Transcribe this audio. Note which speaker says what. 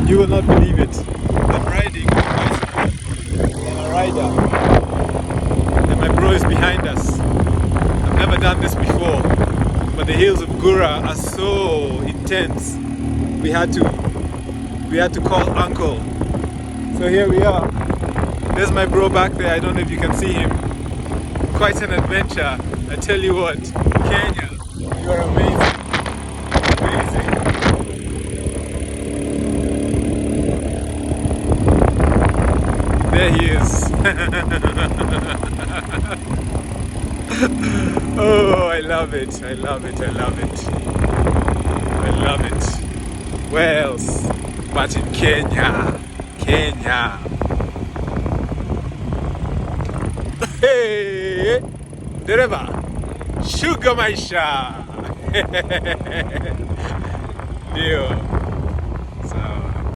Speaker 1: You will not believe it. I'm riding a bicycle and a rider, and my bro is behind us. I've never done this before, but the hills of Gura are so intense. We had to call uncle. So here we are. There's my bro back there. I don't know if you can see him. Quite an adventure. I tell you what, Kenya, you are amazing. Amazing. There he is. Oh, I love it. I love it. I love it. I love it. Where else but in Kenya? Kenya. Hey, dereva, shuka maisha. Ndio.